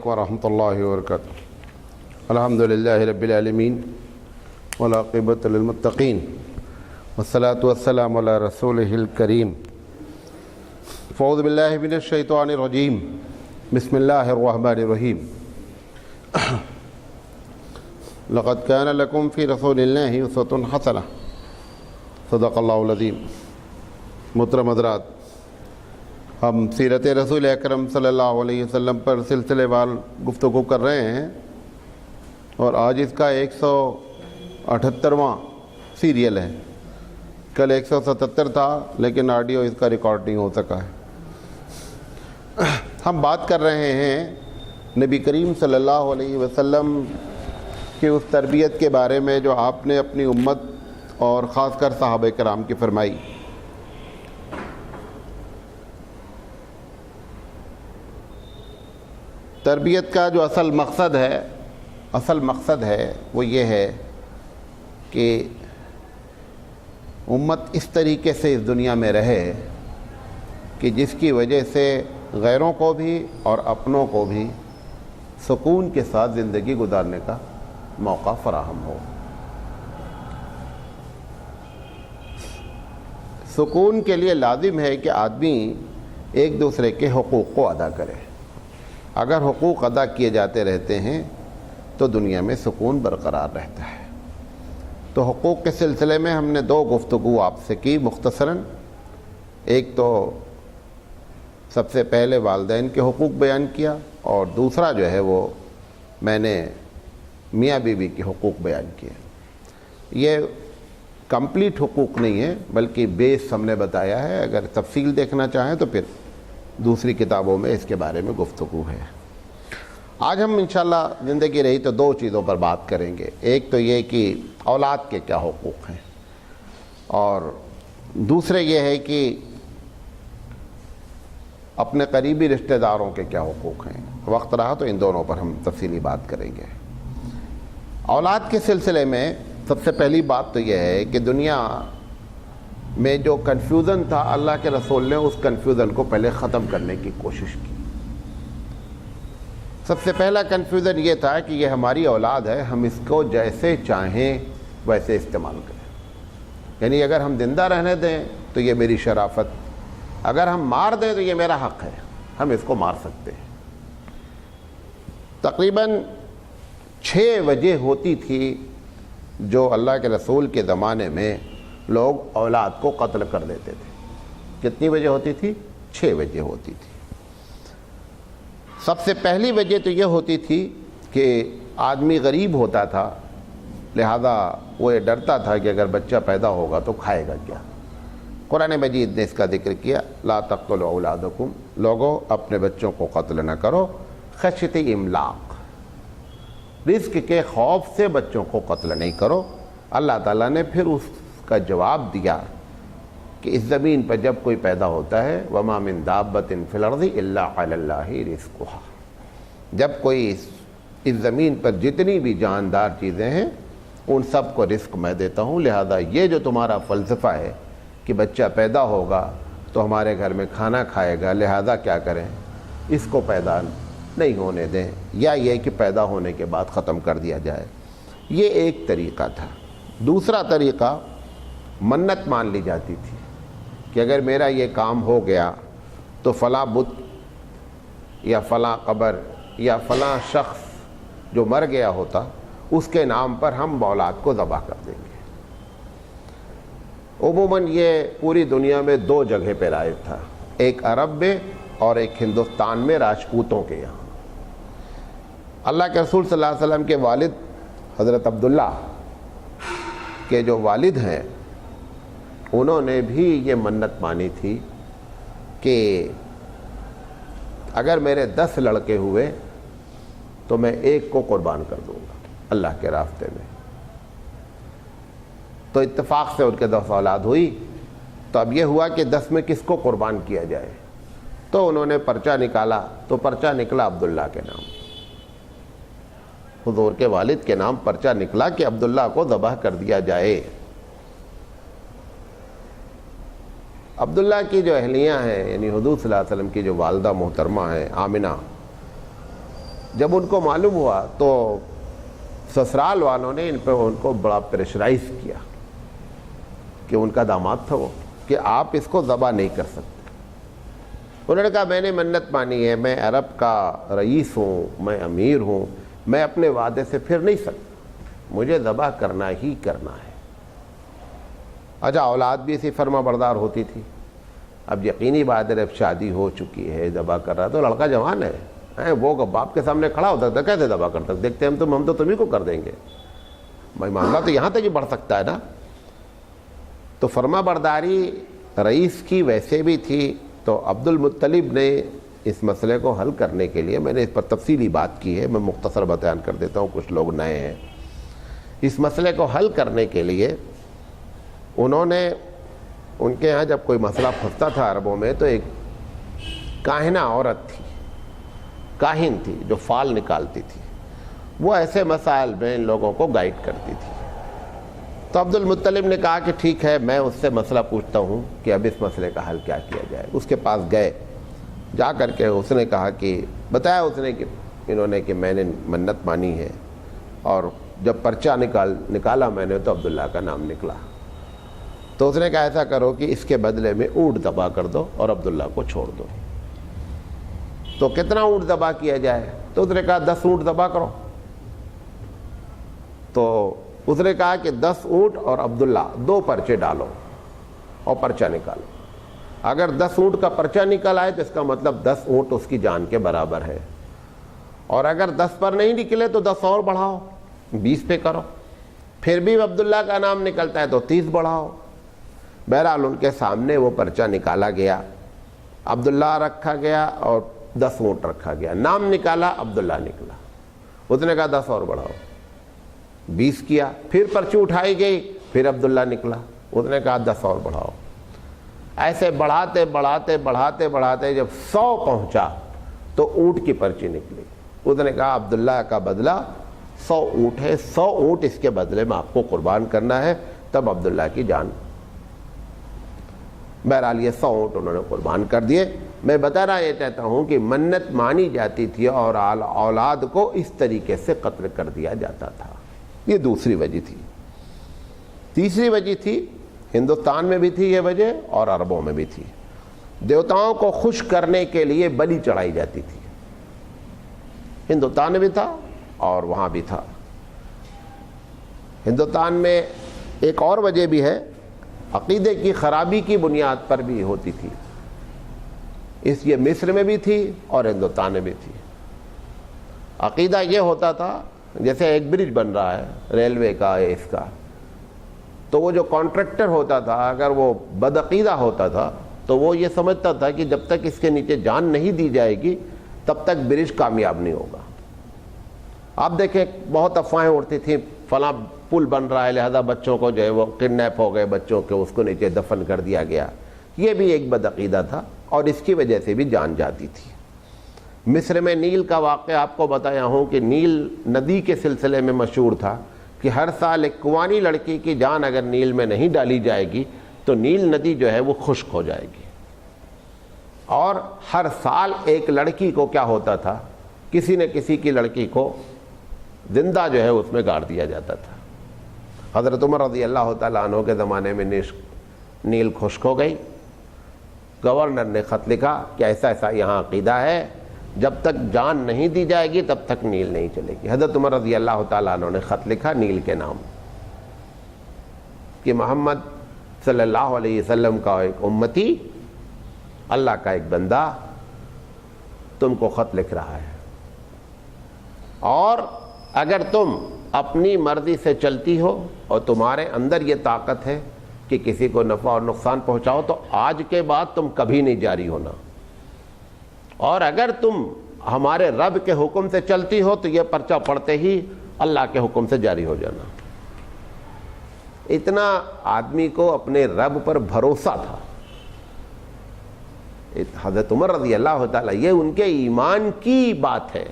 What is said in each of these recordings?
ورحمۃ اللہ وبرکاتہ. الحمد للہ رب العالمین والعاقبۃ للمتقین والصلاۃ والسلام علی رسولہ الکریم. اعوذ باللہ من الشیطان الرجیم. بسم اللہ الرحمن الرحیم. لقد کان لکم فی رسول اللہ اسوۃ حسنہ. صدق اللہ العظیم. محترم حضرات، ہم سیرت رسول اکرم صلی اللہ علیہ وسلم پر سلسلے وار گفتگو کر رہے ہیں اور آج اس کا 178واں سیریل ہے. کل 177 تھا لیکن آڈیو اس کا ریکارڈ نہیں ہو سکا ہے. ہم بات کر رہے ہیں نبی کریم صلی اللہ علیہ وسلم کی اس تربیت کے بارے میں جو آپ نے اپنی امت اور خاص کر صحابہ کرام کی فرمائی. تربیت کا جو اصل مقصد ہے وہ یہ ہے کہ امت اس طریقے سے اس دنیا میں رہے کہ جس کی وجہ سے غیروں کو بھی اور اپنوں کو بھی سکون کے ساتھ زندگی گزارنے کا موقع فراہم ہو. سکون کے لیے لازم ہے کہ آدمی ایک دوسرے کے حقوق کو ادا کرے. اگر حقوق ادا کیے جاتے رہتے ہیں تو دنیا میں سکون برقرار رہتا ہے. تو حقوق کے سلسلے میں ہم نے 2 گفتگو آپ سے کی مختصراً. ایک تو سب سے پہلے والدین کے حقوق بیان کیا اور دوسرا جو ہے وہ میں نے میاں بیوی کے حقوق بیان کیے. یہ کمپلیٹ حقوق نہیں ہے بلکہ بیس ہم نے بتایا ہے. اگر تفصیل دیکھنا چاہیں تو پھر دوسری کتابوں میں اس کے بارے میں گفتگو ہے. آج ہم انشاءاللہ زندگی رہی تو 2 چیزوں پر بات کریں گے. ایک تو یہ کہ اولاد کے کیا حقوق ہیں اور دوسرے یہ ہے کہ اپنے قریبی رشتہ داروں کے کیا حقوق ہیں. وقت رہا تو ان دونوں پر ہم تفصیلی بات کریں گے. اولاد کے سلسلے میں سب سے پہلی بات تو یہ ہے کہ دنیا میں جو کنفیوژن تھا اللہ کے رسول نے اس کنفیوژن کو پہلے ختم کرنے کی کوشش کی. سب سے پہلا کنفیوژن یہ تھا کہ یہ ہماری اولاد ہے، ہم اس کو جیسے چاہیں ویسے استعمال کریں. یعنی اگر ہم زندہ رہنے دیں تو یہ میری شرافت، اگر ہم مار دیں تو یہ میرا حق ہے، ہم اس کو مار سکتے ہیں. تقریباً 6 وجہ ہوتی تھی جو اللہ کے رسول کے زمانے میں لوگ اولاد کو قتل کر دیتے تھے. کتنی وجہ ہوتی تھی؟ 6 وجہ ہوتی تھی. سب سے پہلی وجہ تو یہ ہوتی تھی کہ آدمی غریب ہوتا تھا، لہذا وہ یہ ڈرتا تھا کہ اگر بچہ پیدا ہوگا تو کھائے گا کیا. قرآن مجید نے اس کا ذکر کیا، لا تقتلوا اولادکم، لوگوں اپنے بچوں کو قتل نہ کرو، خشیۃ املاق، رزق کے خوف سے بچوں کو قتل نہیں کرو. اللہ تعالیٰ نے پھر اس کا جواب دیا کہ اس زمین پر جب کوئی پیدا ہوتا ہے وَمَا مِن دَابَّةٍ فِي الْأَرْضِ إِلَّا عَلَى اللَّهِ رِزْقُهَا، جب کوئی اس زمین پر جتنی بھی جاندار چیزیں ہیں ان سب کو رزق میں دیتا ہوں. لہذا یہ جو تمہارا فلسفہ ہے کہ بچہ پیدا ہوگا تو ہمارے گھر میں کھانا کھائے گا، لہذا کیا کریں، اس کو پیدا نہیں ہونے دیں، یا یہ کہ پیدا ہونے کے بعد ختم کر دیا جائے. یہ ایک طریقہ تھا. دوسرا طریقہ منت مان لی جاتی تھی کہ اگر میرا یہ کام ہو گیا تو فلاں بت یا فلاں قبر یا فلاں شخص جو مر گیا ہوتا اس کے نام پر ہم اولاد کو ذبح کر دیں گے. عموماً یہ پوری دنیا میں 2 جگہ پہ رائج تھا، ایک عرب میں اور ایک ہندوستان میں راجپوتوں کے یہاں. اللہ کے رسول صلی اللہ علیہ وسلم کے والد حضرت عبداللہ کے جو والد ہیں انہوں نے بھی یہ منت مانی تھی کہ اگر میرے 10 لڑکے ہوئے تو میں ایک کو قربان کر دوں گا اللہ کے راستے میں. تو اتفاق سے ان کے 10 اولاد ہوئی. تو اب یہ ہوا کہ 10 میں کس کو قربان کیا جائے، تو انہوں نے پرچہ نکالا تو پرچہ نکلا عبداللہ کے نام. حضور کے والد کے نام پرچہ نکلا کہ عبداللہ کو ذبح کر دیا جائے. عبداللہ کی جو اہلیاں ہیں یعنی حضور صلی اللہ علیہ وسلم کی جو والدہ محترمہ ہیں آمنہ، جب ان کو معلوم ہوا تو سسرال والوں نے ان کو بڑا پریشرائز کیا کہ ان کا داماد تھا وہ، کہ آپ اس کو ذبح نہیں کر سکتے۔ انہوں نے کہا میں نے منت مانی ہے، میں عرب کا رئیس ہوں، میں امیر ہوں، میں اپنے وعدے سے پھر نہیں سکتا، مجھے ذبح کرنا ہی کرنا ہے۔ اچھا اولاد بھی اسی فرما بردار ہوتی تھی۔ اب یقینی بات ہے اب شادی ہو چکی ہے، ذبح کر رہا تو لڑکا جوان ہے، وہ باپ کے سامنے کھڑا ہوتا تھا، کیسے ذبح کرتا، دیکھتے ہم تو تمہیں کو کر دیں گے، بھائی معاملہ تو یہاں تک ہی بڑھ سکتا ہے نا۔ تو فرما برداری رئیس کی ویسے بھی تھی، تو عبد المطلب نے اس مسئلے کو حل کرنے کے لیے، میں نے اس پر تفصیلی بات کی ہے، میں مختصر بیان کر دیتا ہوں، کچھ لوگ نئے ہیں، اس مسئلے کو حل کرنے کے لیے انہوں نے، ان کے ہاں جب کوئی مسئلہ پھنستا تھا عربوں میں تو ایک کاہنہ عورت تھی، کاہن تھی جو فال نکالتی تھی، وہ ایسے مسائل میں ان لوگوں کو گائیڈ کرتی تھی۔ تو عبد المطلب نے کہا کہ ٹھیک ہے میں اس سے مسئلہ پوچھتا ہوں کہ اب اس مسئلے کا حل کیا کیا جائے۔ اس کے پاس گئے، جا کر کے اس نے کہا کہ بتایا اس نے کہ انہوں نے کہ میں نے منت مانی ہے، اور جب پرچہ نکالا میں نے تو عبداللہ کا نام نکلا۔ تو اس نے کہا ایسا کرو کہ اس کے بدلے میں اونٹ ذبح کر دو اور عبداللہ کو چھوڑ دو۔ تو کتنا اونٹ ذبح کیا جائے؟ تو اس نے کہا 10 اونٹ ذبح کرو۔ تو اس نے کہا کہ 10 اونٹ اور عبداللہ 2 پرچے ڈالو اور پرچہ نکالو۔ اگر 10 اونٹ کا پرچہ نکل آئے تو اس کا مطلب 10 اونٹ اس کی جان کے برابر ہے، اور اگر 10 پر نہیں نکلے تو 10 اور بڑھاؤ، 20 پہ کرو، پھر بھی عبداللہ کا نام نکلتا ہے تو 30 بڑھاؤ۔ بہرحال ان کے سامنے وہ پرچہ نکالا گیا، عبداللہ رکھا گیا اور 10 اونٹ رکھا گیا، نام نکالا عبداللہ نکلا۔ اس نے کہا 10 اور بڑھاؤ، 20 کیا، پھر پرچی اٹھائی گئی، پھر عبداللہ نکلا، اس نے کہا 10 اور بڑھاؤ۔ ایسے بڑھاتے بڑھاتے بڑھاتے بڑھاتے جب 100 پہنچا تو اونٹ کی پرچی نکلی۔ اس نے کہا عبداللہ کا بدلہ 100 اونٹ ہے، 100 اونٹ اس کے بدلے میں آپ کو قربان کرنا ہے، تب عبداللہ کی جان۔ بہرحال یہ 100 اونٹ انہوں نے قربان کر دیے۔ میں بتانا یہ چاہتا ہوں کہ منت مانی جاتی تھی اور اولاد کو اس طریقے سے قتل کر دیا جاتا تھا۔ یہ دوسری وجہ تھی۔ تیسری وجہ تھی، ہندوستان میں بھی تھی یہ وجہ اور عربوں میں بھی تھی، دیوتاؤں کو خوش کرنے کے لیے بلی چڑھائی جاتی تھی۔ ہندوستان میں بھی تھا اور وہاں بھی تھا۔ ہندوستان میں ایک اور وجہ بھی ہے، عقیدے کی خرابی کی بنیاد پر بھی ہوتی تھی، اس یہ مصر میں بھی تھی اور ہندوستان میں بھی تھی۔ عقیدہ یہ ہوتا تھا جیسے ایک برج بن رہا ہے ریلوے کا یا اس کا، تو وہ جو کانٹریکٹر ہوتا تھا اگر وہ بدعقیدہ ہوتا تھا تو وہ یہ سمجھتا تھا کہ جب تک اس کے نیچے جان نہیں دی جائے گی تب تک برج کامیاب نہیں ہوگا۔ آپ دیکھیں بہت افواہیں اڑتی تھیں، فلاں پل بن رہا ہے لہذا بچوں کو جو ہے وہ کڈنیپ ہو گئے، بچوں کے اس کو نیچے دفن کر دیا گیا۔ یہ بھی ایک بدعقیدہ تھا اور اس کی وجہ سے بھی جان جاتی تھی۔ مصر میں نیل کا واقعہ آپ کو بتایا ہوں کہ نیل ندی کے سلسلے میں مشہور تھا کہ ہر سال ایک کنواری لڑکی کی جان اگر نیل میں نہیں ڈالی جائے گی تو نیل ندی جو ہے وہ خشک ہو جائے گی، اور ہر سال ایک لڑکی کو کیا ہوتا تھا، کسی نہ کسی کی لڑکی کو زندہ جو ہے اس میں گاڑ دیا جاتا تھا۔ حضرت عمر رضی اللہ تعالیٰ عنہ کے زمانے میں نیل خشک ہو گئی، گورنر نے خط لکھا کہ ایسا ایسا یہاں عقیدہ ہے، جب تک جان نہیں دی جائے گی تب تک نیل نہیں چلے گی۔ حضرت عمر رضی اللہ تعالیٰ عنہ نے خط لکھا نیل کے نام کہ محمد صلی اللہ علیہ وسلم کا ایک امتی، اللہ کا ایک بندہ تم کو خط لکھ رہا ہے، اور اگر تم اپنی مرضی سے چلتی ہو اور تمہارے اندر یہ طاقت ہے کہ کسی کو نفع اور نقصان پہنچاؤ تو آج کے بعد تم کبھی نہیں جاری ہونا، اور اگر تم ہمارے رب کے حکم سے چلتی ہو تو یہ پرچہ پڑھتے ہی اللہ کے حکم سے جاری ہو جانا۔ اتنا آدمی کو اپنے رب پر بھروسہ تھا۔ حضرت عمر رضی اللہ تعالیٰ، یہ ان کے ایمان کی بات ہے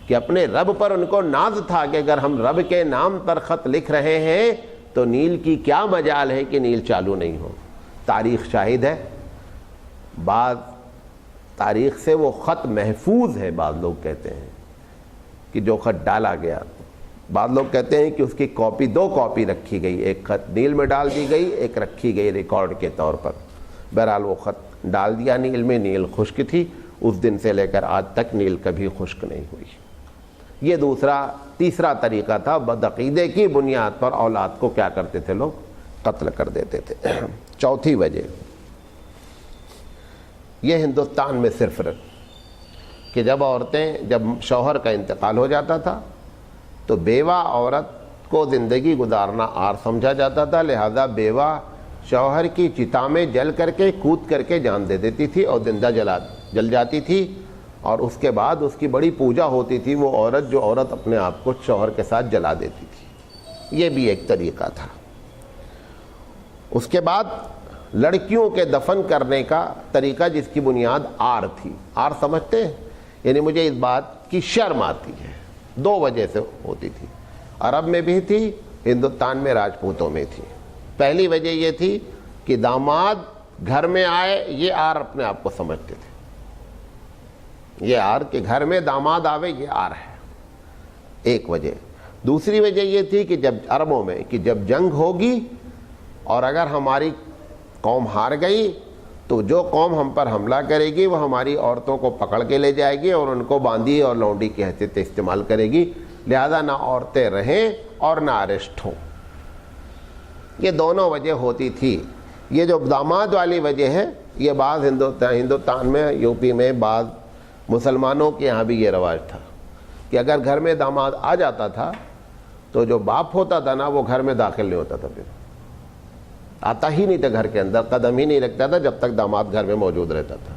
کہ اپنے رب پر ان کو ناز تھا کہ اگر ہم رب کے نام پر خط لکھ رہے ہیں تو نیل کی کیا مجال ہے کہ نیل چالو نہیں ہو۔ تاریخ شاہد ہے، بعض تاریخ سے وہ خط محفوظ ہے، بعض لوگ کہتے ہیں کہ جو خط ڈالا گیا، بعض لوگ کہتے ہیں کہ اس کی کاپی، 2 کاپی رکھی گئی، ایک خط نیل میں ڈال دی گئی، ایک رکھی گئی ریکارڈ کے طور پر۔ بہرحال وہ خط ڈال دیا نیل میں، نیل خشک تھی، اس دن سے لے کر آج تک نیل کبھی خشک نہیں ہوئی۔ یہ تیسرا طریقہ تھا، بدعقیدے کی بنیاد پر اولاد کو کیا کرتے تھے لوگ؟ قتل کر دیتے تھے۔ چوتھی وجہ یہ ہندوستان میں صرف کہ جب شوہر کا انتقال ہو جاتا تھا تو بیوہ عورت کو زندگی گزارنا عار سمجھا جاتا تھا، لہذا بیوہ شوہر کی چتا میں جل کر کے کود کر کے جان دے دیتی تھی اور زندہ جل جاتی تھی، اور اس کے بعد اس کی بڑی پوجا ہوتی تھی، وہ عورت اپنے آپ کو شوہر کے ساتھ جلا دیتی تھی۔ یہ بھی ایک طریقہ تھا۔ اس کے بعد لڑکیوں کے دفن کرنے کا طریقہ جس کی بنیاد عار تھی۔ عار سمجھتے ہیں؟ یعنی مجھے اس بات کی شرم آتی ہے۔ 2 وجہ سے ہوتی تھی، عرب میں بھی تھی، ہندوستان میں راجپوتوں میں تھی۔ پہلی وجہ یہ تھی کہ داماد گھر میں آئے، یہ عار اپنے آپ کو سمجھتے تھے، یہ عار کہ گھر میں داماد آوے یہ عار ہے، ایک وجہ۔ دوسری وجہ یہ تھی کہ جب عربوں میں کہ جب جنگ ہوگی اور اگر ہماری قوم ہار گئی تو جو قوم ہم پر حملہ کرے گی وہ ہماری عورتوں کو پکڑ کے لے جائے گی اور ان کو باندھی اور لونڈی کی حیثیت سے استعمال کرے گی، لہذا نہ عورتیں رہیں اور نہ اریسٹ ہوں۔ یہ دونوں وجہ ہوتی تھی۔ یہ جو داماد والی وجہ ہے، یہ بعض ہندوستان میں، یو پی میں بعض مسلمانوں کے یہاں بھی یہ رواج تھا کہ اگر گھر میں داماد آ جاتا تھا تو جو باپ ہوتا تھا نا، وہ گھر میں داخل نہیں ہوتا تھا، پھر آتا ہی نہیں تھا گھر کے اندر، قدم ہی نہیں رکھتا تھا جب تک داماد گھر میں موجود رہتا تھا۔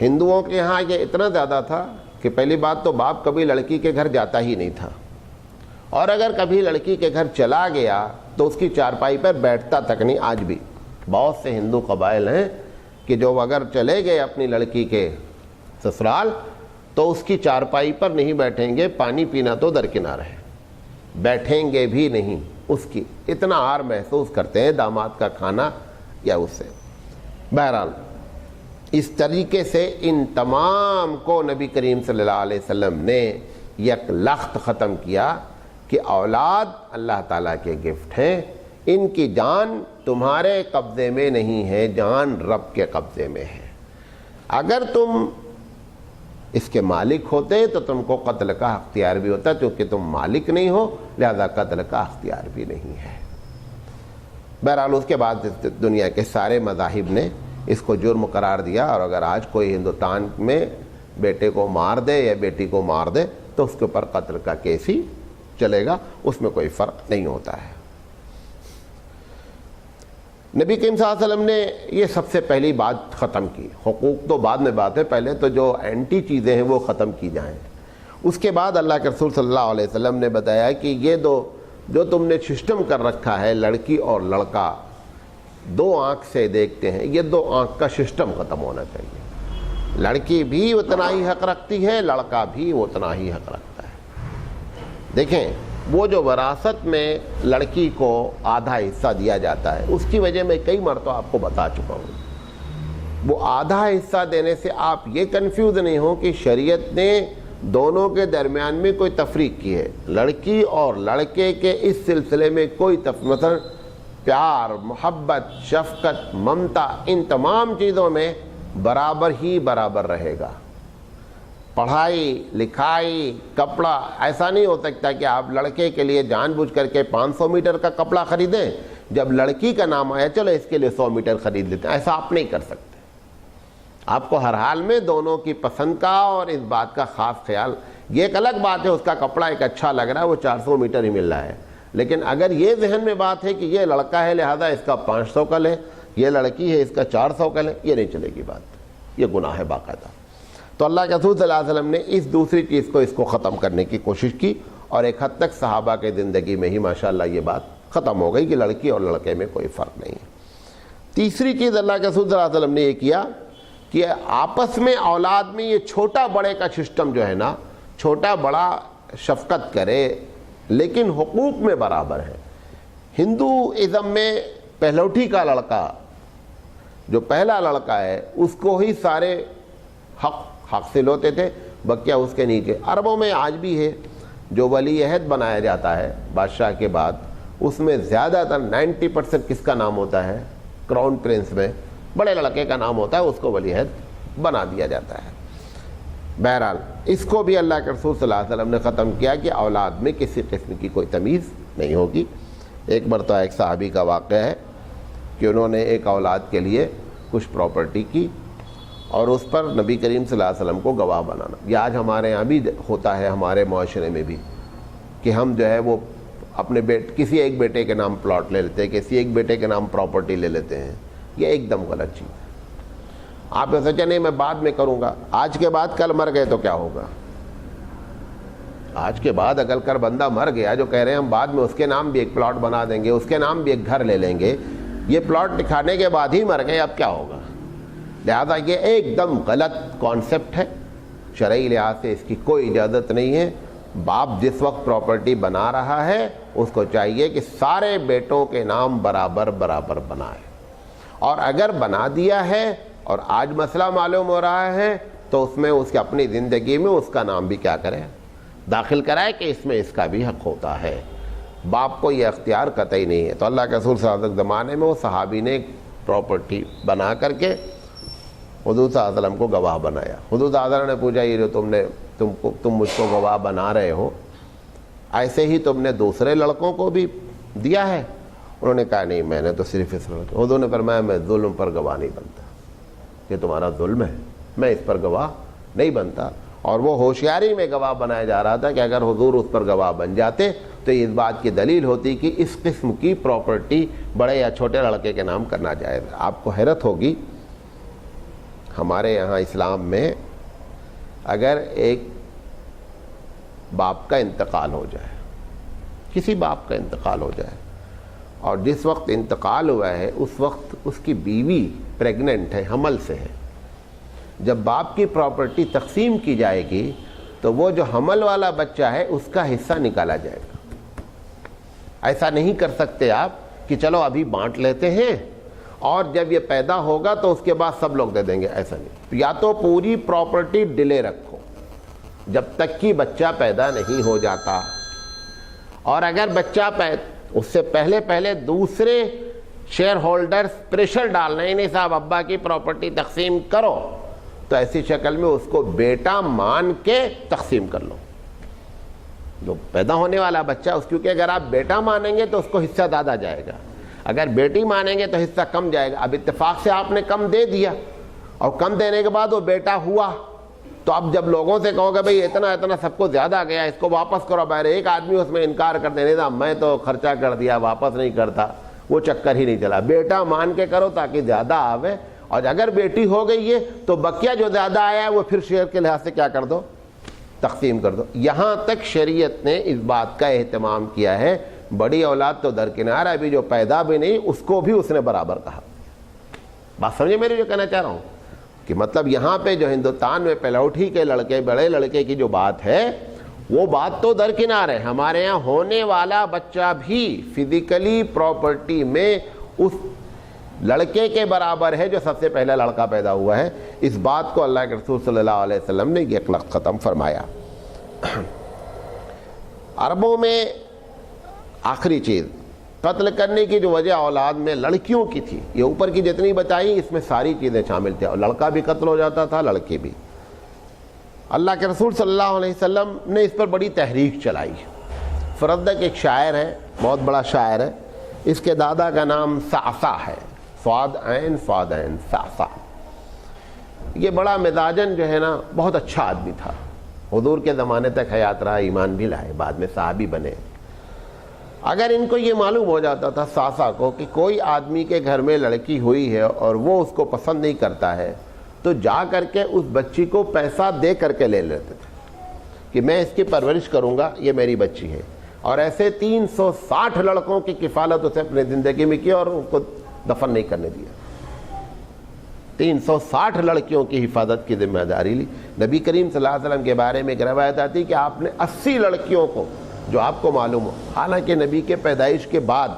ہندوؤں کے یہاں یہ اتنا زیادہ تھا کہ پہلی بات تو باپ کبھی لڑکی کے گھر جاتا ہی نہیں تھا، اور اگر کبھی لڑکی کے گھر چلا گیا تو اس کی چارپائی پر بیٹھتا تک نہیں۔ آج بھی بہت سے ہندو قبائل ہیں کہ جو اگر چلے گئے اپنی لڑکی کے سسرال تو اس کی چارپائی پر نہیں بیٹھیں گے، پانی پینا تو درکنار ہے، بیٹھیں گے بھی نہیں، اس کی اتنا عار محسوس کرتے ہیں داماد کا کھانا یا اس سے۔ بہرحال اس طریقے سے ان تمام کو نبی کریم صلی اللہ علیہ وسلم نے یک لخت ختم کیا کہ اولاد اللہ تعالیٰ کے گفٹ ہیں، ان کی جان تمہارے قبضے میں نہیں ہے، جان رب کے قبضے میں ہے۔ اگر تم اس کے مالک ہوتے تو تم کو قتل کا اختیار بھی ہوتا، چونکہ تم مالک نہیں ہو لہذا قتل کا اختیار بھی نہیں ہے۔ بہرحال اس کے بعد دنیا کے سارے مذاہب نے اس کو جرم قرار دیا، اور اگر آج کوئی ہندوستان میں بیٹے کو مار دے یا بیٹی کو مار دے تو اس کے اوپر قتل کا کیس ہی چلے گا، اس میں کوئی فرق نہیں ہوتا ہے۔ نبی کریم صلی اللہ علیہ وسلم نے یہ سب سے پہلی بات ختم کی۔ حقوق تو بعد میں بات ہے، پہلے تو جو اینٹی چیزیں ہیں وہ ختم کی جائیں۔ اس کے بعد اللہ کے رسول صلی اللہ علیہ وسلم نے بتایا کہ یہ جو تم نے سسٹم کر رکھا ہے، لڑکی اور لڑکا 2 آنکھ سے دیکھتے ہیں، یہ 2 آنکھ کا سسٹم ختم ہونا چاہیے۔ لڑکی بھی اتنا ہی حق رکھتی ہے، لڑکا بھی اتنا ہی حق رکھتا ہے۔ دیکھیں، وہ جو وراثت میں لڑکی کو آدھا حصہ دیا جاتا ہے، اس کی وجہ میں کئی مرتبہ آپ کو بتا چکا ہوں۔ وہ آدھا حصہ دینے سے آپ یہ کنفیوز نہیں ہو کہ شریعت نے دونوں کے درمیان میں کوئی تفریق کی ہے۔ لڑکی اور لڑکے کے اس سلسلے میں کوئی مثلا پیار، محبت، شفقت، ممتا، ان تمام چیزوں میں برابر ہی برابر رہے گا۔ پڑھائی، لکھائی، کپڑا، ایسا نہیں ہو سکتا کہ آپ لڑکے کے لیے جان بوجھ کر کے 500 میٹر کا کپڑا خریدیں، جب لڑکی کا نام آیا چلو اس کے لیے 100 میٹر خرید لیتے ہیں، ایسا آپ نہیں کر سکتے۔ آپ کو ہر حال میں دونوں کی پسند کا اور اس بات کا خاص خیال، یہ ایک الگ بات ہے اس کا کپڑا ایک اچھا لگ رہا ہے، وہ 400 میٹر ہی مل رہا ہے، لیکن اگر یہ ذہن میں بات ہے کہ یہ لڑکا ہے لہذا اس کا 500 کا لیں، یہ لڑکی ہے اس کا 400 کا لیں، یہ نہیں چلے گی بات، یہ گناہ ہے باقاعدہ۔ تو اللہ کے رسول صلی اللہ علیہ وسلم نے اس دوسری چیز کو اس کو ختم کرنے کی کوشش کی، اور ایک حد تک صحابہ کے زندگی میں ہی ماشاءاللہ یہ بات ختم ہو گئی کہ لڑکی اور لڑکے میں کوئی فرق نہیں ہے۔ تیسری چیز اللہ کے رسول صلی اللہ علیہ وسلم نے یہ کیا کہ آپس میں اولاد میں یہ چھوٹا بڑے کا سسٹم جو ہے نا، چھوٹا بڑا شفقت کرے لیکن حقوق میں برابر ہے۔ ہندوازم میں پہلوٹی کا لڑکا جو پہلا لڑکا ہے اس کو ہی سارے حق حاصل ہوتے تھے، بقیہ اس کے نیچے. عربوں میں آج بھی ہے جو ولی عہد بنایا جاتا ہے بادشاہ کے بعد، اس میں زیادہ تر 90% کس کا نام ہوتا ہے؟ کراؤن پرنس میں بڑے لڑکے کا نام ہوتا ہے، اس کو ولی عہد بنا دیا جاتا ہے. بہرحال اس کو بھی اللہ کے رسول صلی اللہ علیہ وسلم نے ختم کیا کہ اولاد میں کسی قسم کی کوئی تمیز نہیں ہوگی. ایک مرتبہ ایک صحابی کا واقعہ ہے کہ انہوں نے ایک اولاد کے لیے کچھ پراپرٹی کی اور اس پر نبی کریم صلی اللہ علیہ وسلم کو گواہ بنانا. یہ آج ہمارے یہاں بھی ہوتا ہے، ہمارے معاشرے میں بھی، کہ ہم جو ہے وہ اپنے کسی ایک بیٹے کے نام پلاٹ لے لیتے ہیں، کسی ایک بیٹے کے نام پراپرٹی لے لیتے ہیں. یہ ایک دم غلط چیز ہے. آپ نے سوچا نہیں میں بعد میں کروں گا، آج کے بعد کل مر گئے تو کیا ہوگا؟ آج کے بعد اگر کر بندہ مر گیا، جو کہہ رہے ہیں ہم بعد میں اس کے نام بھی ایک پلاٹ بنا دیں گے، اس کے نام بھی ایک گھر لے لیں گے، یہ پلاٹ دکھانے کے بعد ہی مر گئے، اب کیا ہوگا؟ لہذا یہ ایک دم غلط کانسیپٹ ہے. شرعی لحاظ سے اس کی کوئی اجازت نہیں ہے. باپ جس وقت پراپرٹی بنا رہا ہے اس کو چاہیے کہ سارے بیٹوں کے نام برابر برابر بنائے، اور اگر بنا دیا ہے اور آج مسئلہ معلوم ہو رہا ہے تو اس میں اس کی اپنی زندگی میں اس کا نام بھی کیا کرے؟ داخل کرائے کہ اس میں اس کا بھی حق ہوتا ہے. باپ کو یہ اختیار قطعی نہیں ہے. تو اللہ کے رسول صلی اللہ علیہ وسلم زمانے میں وہ صحابی نے ایک پراپرٹی بنا کر کے حضور صلی اللہ علیہ وسلم کو گواہ بنایا. حضور صلی اللہ علیہ وسلم نے پوچھا یہ جو تم مجھ کو گواہ بنا رہے ہو، ایسے ہی تم نے دوسرے لڑکوں کو بھی دیا ہے؟ انہوں نے کہا نہیں، میں نے تو صرف اس لڑکے. حضور نے فرمایا میں ظلم پر گواہ نہیں بنتا، یہ تمہارا ظلم ہے، میں اس پر گواہ نہیں بنتا. اور وہ ہوشیاری میں گواہ بنایا جا رہا تھا کہ اگر حضور اس پر گواہ بن جاتے تو اس بات کی دلیل ہوتی کہ اس قسم کی پراپرٹی بڑے یا چھوٹے لڑکے کے نام کرنا جائز. آپ کو حیرت ہوگی، ہمارے یہاں اسلام میں اگر ایک باپ کا انتقال ہو جائے، کسی باپ کا انتقال ہو جائے، اور جس وقت انتقال ہوا ہے اس وقت اس کی بیوی پریگننٹ ہے، حمل سے ہے، جب باپ کی پراپرٹی تقسیم کی جائے گی تو وہ جو حمل والا بچہ ہے اس کا حصہ نکالا جائے گا. ایسا نہیں کر سکتے آپ کہ چلو ابھی بانٹ لیتے ہیں اور جب یہ پیدا ہوگا تو اس کے بعد سب لوگ دے دیں گے. ایسا نہیں. یا تو پوری پراپرٹی ڈیلے رکھو جب تک کہ بچہ پیدا نہیں ہو جاتا، اور اگر بچہ اس سے پہلے دوسرے شیئر ہولڈرز پریشر ڈالنا ہی نہیں صاحب ابا کی پراپرٹی تقسیم کرو، تو ایسی شکل میں اس کو بیٹا مان کے تقسیم کر لو. جو پیدا ہونے والا بچہ کیونکہ اگر آپ بیٹا مانیں گے تو اس کو حصہ زیادہ جائے گا، اگر بیٹی مانیں گے تو حصہ کم جائے گا. اب اتفاق سے آپ نے کم دے دیا اور کم دینے کے بعد وہ بیٹا ہوا، تو اب جب لوگوں سے کہو گے بھئی اتنا سب کو زیادہ گیا، اس کو واپس کرو، بہر ایک آدمی اس میں انکار کر دینے تھا میں تو خرچہ کر دیا واپس نہیں کرتا، وہ چکر ہی نہیں چلا. بیٹا مان کے کرو تاکہ زیادہ آوے، اور اگر بیٹی ہو گئی ہے تو بقیہ جو زیادہ آیا ہے وہ پھر شیئر کے لحاظ سے کیا کر دو؟ تقسیم کر دو. یہاں تک شریعت نے اس بات کا اہتمام کیا ہے. بڑی اولاد تو درکنار، ابھی جو پیدا بھی نہیں اس کو بھی اس نے برابر کہا. بات سمجھے میری جو کہنا چاہ رہا ہوں؟ کہ مطلب یہاں پہ جو ہندوستان میں پلوٹھی کے لڑکے بڑے لڑکے کی جو بات ہے وہ بات تو درکنار ہے. ہمارے یہاں ہونے والا بچہ بھی فزیکلی پراپرٹی میں اس لڑکے کے برابر ہے جو سب سے پہلا لڑکا پیدا ہوا ہے. اس بات کو اللہ کے رسول صلی اللہ علیہ وسلم نے یہ لفظ ختم فرمایا. عربوں میں آخری چیز قتل کرنے کی جو وجہ اولاد میں لڑکیوں کی تھی، یہ اوپر کی جتنی بتائی اس میں ساری چیزیں شامل تھیں، اور لڑکا بھی قتل ہو جاتا تھا، لڑکی بھی. اللہ کے رسول صلی اللہ علیہ وسلم نے اس پر بڑی تحریک چلائی. فرزدق ایک شاعر ہے، بہت بڑا شاعر ہے، اس کے دادا کا نام صعصع ہے، صاد عین صعصع. یہ بڑا مزاجن جو ہے نا بہت اچھا آدمی تھا، حضور کے زمانے تک حیات رہا، ایمان بھی لائے، بعد میں صحابی بنے. اگر ان کو یہ معلوم ہو جاتا تھا صعصع کو کہ کوئی آدمی کے گھر میں لڑکی ہوئی ہے اور وہ اس کو پسند نہیں کرتا ہے، تو جا کر کے اس بچی کو پیسہ دے کر کے لے لیتے تھے کہ میں اس کی پرورش کروں گا، یہ میری بچی ہے. اور ایسے 360 لڑکوں کی کفالت اسے اپنے زندگی میں کی اور ان کو دفن نہیں کرنے دیا. 360 لڑکیوں کی حفاظت کی ذمہ داری لی. نبی کریم صلی اللہ علیہ وسلم کے بارے میں ایک روایت آتی کہ آپ نے 80 لڑکیوں کو، جو آپ کو معلوم ہو، حالانکہ نبی کے پیدائش کے بعد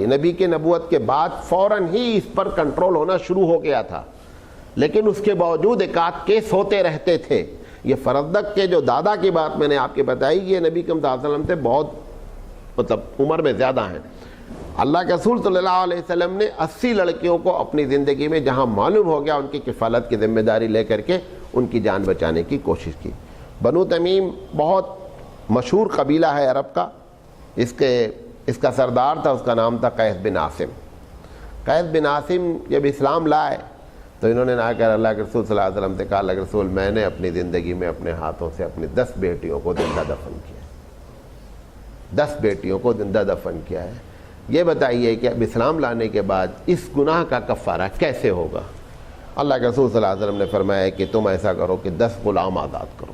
نبی کے نبوت کے بعد فوراً ہی اس پر کنٹرول ہونا شروع ہو گیا تھا، لیکن اس کے باوجود ایک آدھ کیس ہوتے رہتے تھے یہ فرزدق کے جو دادا کی بات میں نے آپ کے بتائی، یہ نبی کریم صلی اللہ علیہ وسلم سے بہت مطلب عمر میں زیادہ ہیں۔ اللہ کے رسول صلی اللہ علیہ وسلم نے 80 لڑکیوں کو اپنی زندگی میں جہاں معلوم ہو گیا ان کی کفالت کی ذمہ داری لے کر کے ان کی جان بچانے کی کوشش کی۔ بنو تمیم بہت مشہور قبیلہ ہے عرب کا، اس کا سردار تھا، اس کا نام تھا قیس بن عاصم۔ قیس بن عاصم جب اسلام لائے تو انہوں نے نہ کر اللہ کے رسول صلی اللہ علیہ وسلم سے کہا، اللہ کے رسول میں نے اپنی زندگی میں اپنے ہاتھوں سے اپنی 10 بیٹیوں کو زندہ دفن کیا ہے، 10 بیٹیوں کو زندہ دفن کیا ہے، یہ بتائیے کہ اب اسلام لانے کے بعد اس گناہ کا کفارہ کیسے ہوگا؟ اللہ کے رسول صلی اللہ علیہ وسلم نے فرمایا کہ تم ایسا کرو کہ 10 غلام آزاد کرو،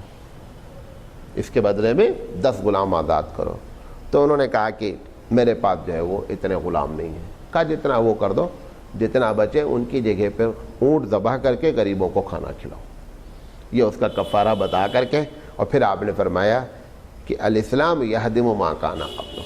اس کے بدلے میں 10 غلام آزاد کرو۔ تو انہوں نے کہا کہ میرے پاس جو ہے وہ اتنے غلام نہیں ہیں۔ کہا جتنا وہ کر دو، جتنا بچے ان کی جگہ پر اونٹ ذبح کر کے غریبوں کو کھانا کھلاؤ، یہ اس کا کفارہ بتا کر کے، اور پھر آپ نے فرمایا کہ الاسلام یہدم ما کان قبلہ،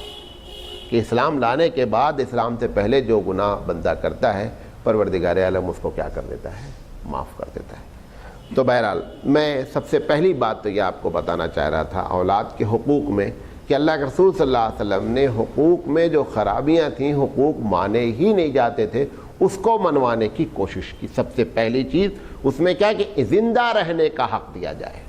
کہ اسلام لانے کے بعد اسلام سے پہلے جو گناہ بندہ کرتا ہے پروردگار عالم اس کو کیا کر دیتا ہے؟ معاف کر دیتا ہے۔ تو بہرحال میں سب سے پہلی بات تو یہ آپ کو بتانا چاہ رہا تھا اولاد کے حقوق میں، کہ اللہ کے رسول صلی اللہ علیہ وسلم نے حقوق میں جو خرابیاں تھیں، حقوق مانے ہی نہیں جاتے تھے، اس کو منوانے کی کوشش کی۔ سب سے پہلی چیز اس میں کیا کہ زندہ رہنے کا حق دیا جائے،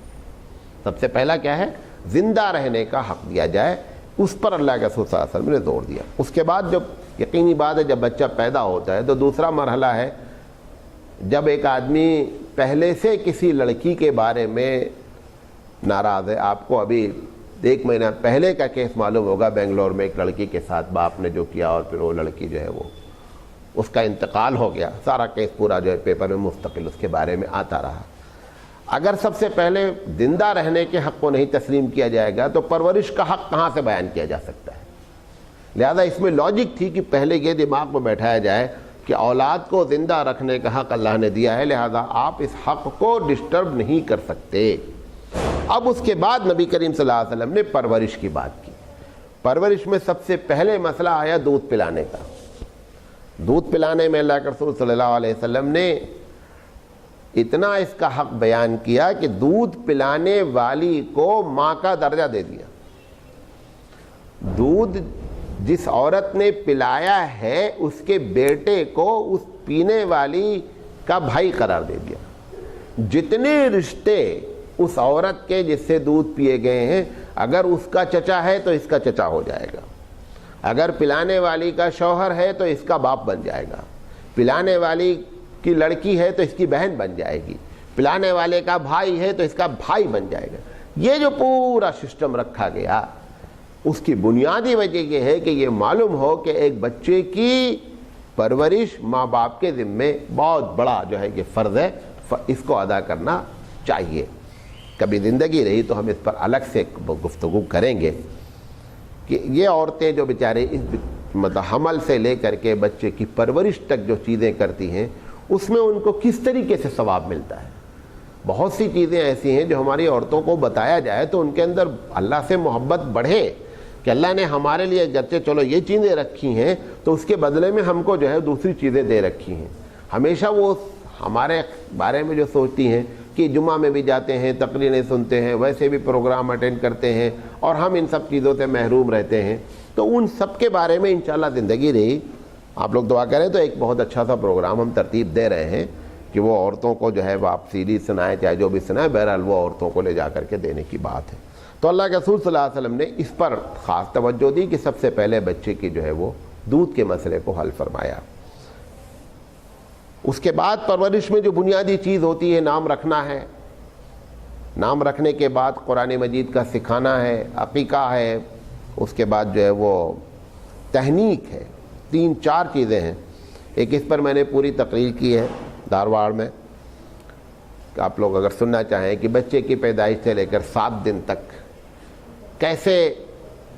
سب سے پہلا کیا ہے؟ زندہ رہنے کا حق دیا جائے، اس پر اللہ کے رسول صلی اللہ علیہ وسلم نے زور دیا۔ اس کے بعد جب یقینی بات ہے جب بچہ پیدا ہوتا ہے تو دوسرا مرحلہ ہے جب ایک آدمی پہلے سے کسی لڑکی کے بارے میں ناراض ہے۔ آپ کو ابھی 1 مہینہ پہلے کا کیس معلوم ہوگا، بنگلور میں ایک لڑکی کے ساتھ باپ نے جو کیا اور پھر وہ لڑکی جو ہے وہ اس کا انتقال ہو گیا، سارا کیس پورا جو ہے پیپر میں مستقل اس کے بارے میں آتا رہا۔ اگر سب سے پہلے زندہ رہنے کے حق کو نہیں تسلیم کیا جائے گا تو پرورش کا حق کہاں سے بیان کیا جا سکتا ہے؟ لہذا اس میں لاجک تھی کہ پہلے یہ دماغ میں بیٹھایا جائے کہ اولاد کو زندہ رکھنے کا حق اللہ نے دیا ہے، لہذا آپ اس حق کو ڈسٹرب نہیں کر سکتے۔ اب اس کے بعد نبی کریم صلی اللہ علیہ وسلم نے پرورش کی بات کی۔ پرورش میں سب سے پہلے مسئلہ آیا دودھ پلانے کا۔ دودھ پلانے میں اللہ کے رسول صلی اللہ علیہ وسلم نے اتنا اس کا حق بیان کیا کہ دودھ پلانے والی کو ماں کا درجہ دے دیا۔ دودھ جس عورت نے پلایا ہے اس کے بیٹے کو اس پینے والی کا بھائی قرار دے دیا۔ جتنے رشتے اس عورت کے جس سے دودھ پیے گئے ہیں، اگر اس کا چچا ہے تو اس کا چچا ہو جائے گا، اگر پلانے والی کا شوہر ہے تو اس کا باپ بن جائے گا، پلانے والی کی لڑکی ہے تو اس کی بہن بن جائے گی، پلانے والے کا بھائی ہے تو اس کا بھائی بن جائے گا۔ یہ جو پورا سسٹم رکھا گیا اس کی بنیادی وجہ یہ ہے کہ یہ معلوم ہو کہ ایک بچے کی پرورش ماں باپ کے ذمے بہت بڑا جو ہے یہ فرض ہے، اس کو ادا کرنا چاہیے۔ کبھی زندگی رہی تو ہم اس پر الگ سے گفتگو کریں گے کہ یہ عورتیں جو بیچارے مطلب حمل سے لے کر کے بچے کی پرورش تک جو چیزیں کرتی ہیں اس میں ان کو کس طریقے سے ثواب ملتا ہے۔ بہت سی چیزیں ایسی ہیں جو ہماری عورتوں کو بتایا جائے تو ان کے اندر اللہ سے محبت بڑھے کہ اللہ نے ہمارے لیے گرچہ چلو یہ چیزیں رکھی ہیں تو اس کے بدلے میں ہم کو جو ہے دوسری چیزیں دے رکھی ہیں۔ ہمیشہ وہ ہمارے بارے میں جو سوچتی ہیں کہ جمعہ میں بھی جاتے ہیں، تقریریں سنتے ہیں، ویسے بھی پروگرام اٹینڈ کرتے ہیں اور ہم ان سب چیزوں سے محروم رہتے ہیں، تو ان سب کے بارے میں انشاءاللہ زندگی رہی آپ لوگ دعا کریں تو ایک بہت اچھا سا پروگرام ہم ترتیب دے رہے ہیں کہ وہ عورتوں کو جو ہے وہ آپ سیریز سنائیں چاہے جو بھی سنائیں، بہرحال وہ عورتوں کو لے جا کر کے دینے کی بات ہے۔ تو اللہ کے رسول صلی اللہ علیہ وسلم نے اس پر خاص توجہ دی کہ سب سے پہلے بچے کی جو ہے وہ دودھ کے مسئلے کو حل فرمایا۔ اس کے بعد پرورش میں جو بنیادی چیز ہوتی ہے نام رکھنا ہے، نام رکھنے کے بعد قرآن مجید کا سکھانا ہے، عقیقہ ہے، اس کے بعد جو ہے وہ تہنیک ہے، 3-4 چیزیں ہیں۔ ایک اس پر میں نے پوری تقریر کی ہے دھارواڑ میں، کہ آپ لوگ اگر سننا چاہیں کہ بچے کی پیدائش سے لے کر 7 دن تک کیسے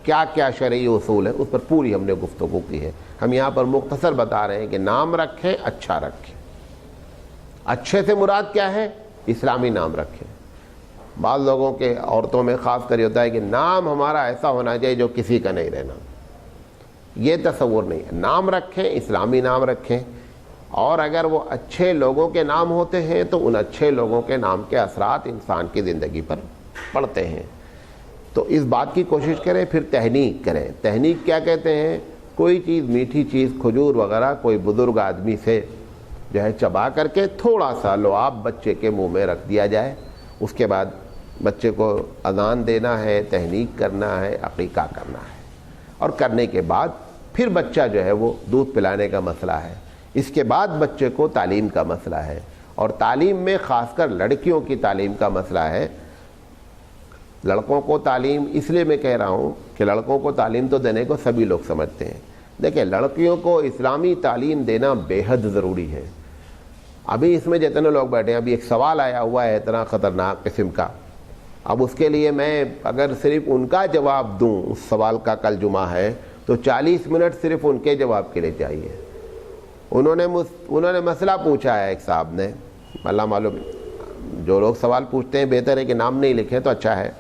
کیا کیا شرعی اصول ہے اس پر پوری ہم نے گفتگو کی ہے۔ ہم یہاں پر مختصر بتا رہے ہیں کہ نام رکھیں، اچھا رکھیں۔ اچھے سے مراد کیا ہے؟ اسلامی نام رکھیں۔ بعض لوگوں کے عورتوں میں خاص کر یہ ہوتا ہے کہ نام ہمارا ایسا ہونا چاہیے جو کسی کا نہیں رہنا، یہ تصور نہیں ہے۔ نام رکھیں، اسلامی نام رکھیں، اور اگر وہ اچھے لوگوں کے نام ہوتے ہیں تو ان اچھے لوگوں کے نام کے اثرات انسان کی زندگی پر پڑتے ہیں. تو اس بات کی کوشش کریں. پھر تہنیک کریں. تہنیک کیا کہتے ہیں؟ کوئی چیز میٹھی چیز کھجور وغیرہ کوئی بزرگ آدمی سے جو ہے چبا کر کے تھوڑا سا لعاب بچے کے منہ میں رکھ دیا جائے. اس کے بعد بچے کو اذان دینا ہے, تہنیک کرنا ہے, عقیقہ کرنا ہے, اور کرنے کے بعد پھر بچہ جو ہے وہ دودھ پلانے کا مسئلہ ہے. اس کے بعد بچے کو تعلیم کا مسئلہ ہے, اور تعلیم میں خاص کر لڑکیوں کی تعلیم کا مسئلہ ہے. لڑکوں کو تعلیم اس لیے میں کہہ رہا ہوں کہ لڑکوں کو تعلیم تو دینے کو سبھی لوگ سمجھتے ہیں. دیکھیں, لڑکیوں کو اسلامی تعلیم دینا بے حد ضروری ہے. ابھی اس میں جتنے لوگ بیٹھے ہیں, ابھی ایک سوال آیا ہوا ہے اتنا خطرناک قسم کا. اب اس کے لیے میں اگر صرف ان کا جواب دوں, اس سوال کا کل جمعہ ہے, تو 40 منٹ صرف ان کے جواب کے لیے چاہیے. انہوں نے مسئلہ پوچھا ہے, ایک صاحب نے, اللہ معلوم جو لوگ سوال پوچھتے ہیں بہتر ہے کہ نام نہیں لکھیں تو اچھا ہے.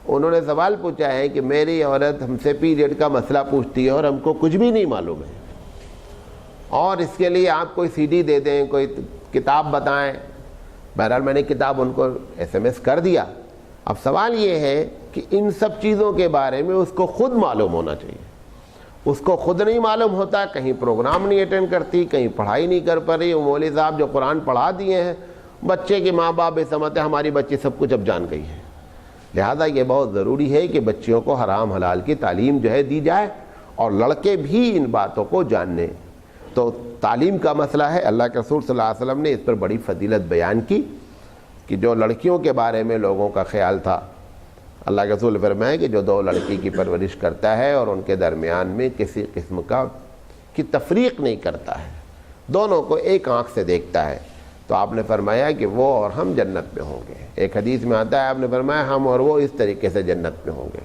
انہوں نے سوال پوچھا ہے کہ میری عورت ہم سے پیریڈ کا مسئلہ پوچھتی ہے اور ہم کو کچھ بھی نہیں معلوم ہے, اور اس کے لیے آپ کوئی CD دے دیں, کوئی کتاب بتائیں. بہرحال میں نے کتاب ان کو SMS کر دیا. اب سوال یہ ہے کہ ان سب چیزوں کے بارے میں اس کو خود معلوم ہونا چاہیے. اس کو خود نہیں معلوم ہوتا, کہیں پروگرام نہیں اٹینڈ کرتی, کہیں پڑھائی نہیں کر پا رہی. مولوی صاحب جو قرآن پڑھا دیے ہیں, بچے کے ماں باپ سمجھتے ہیں ہماری بچی سب کچھ اب جان گئی ہے. لہذا یہ بہت ضروری ہے کہ بچیوں کو حرام حلال کی تعلیم جو ہے دی جائے, اور لڑکے بھی ان باتوں کو جاننے. تو تعلیم کا مسئلہ ہے. اللہ کے رسول صلی اللہ علیہ وسلم نے اس پر بڑی فضیلت بیان کی کہ جو لڑکیوں کے بارے میں لوگوں کا خیال تھا, اللہ کے رسول فرمائے کہ جو 2 لڑکی کی پرورش کرتا ہے اور ان کے درمیان میں کسی قسم کی تفریق نہیں کرتا ہے, دونوں کو ایک آنکھ سے دیکھتا ہے, تو آپ نے فرمایا کہ وہ اور ہم جنت میں ہوں گے. ایک حدیث میں آتا ہے, آپ نے فرمایا ہم اور وہ اس طریقے سے جنت میں ہوں گے.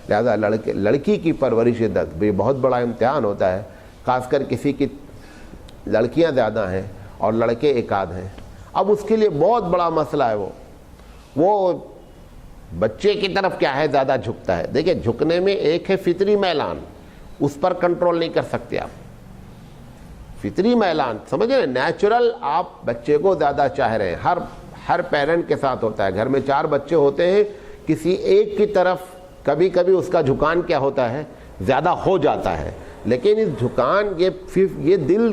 لہذا لڑکی کی پرورش بھی بہت بڑا امتحان ہوتا ہے. خاص کر کسی کی لڑکیاں زیادہ ہیں اور لڑکے ایک آدھ ہیں, اب اس کے لیے بہت بڑا مسئلہ ہے. وہ بچے کی طرف کیا ہے زیادہ جھکتا ہے. دیکھیں, جھکنے میں ایک ہے فطری میلان, اس پر کنٹرول نہیں کر سکتے آپ. فطری میلان سمجھے نا, نیچرل آپ بچے کو زیادہ چاہ رہے ہیں. ہر پیرنٹ کے ساتھ ہوتا ہے. گھر میں 4 بچے ہوتے ہیں, کسی ایک کی طرف کبھی کبھی اس کا جھکان کیا ہوتا ہے, زیادہ ہو جاتا ہے. لیکن اس جھکان یہ دل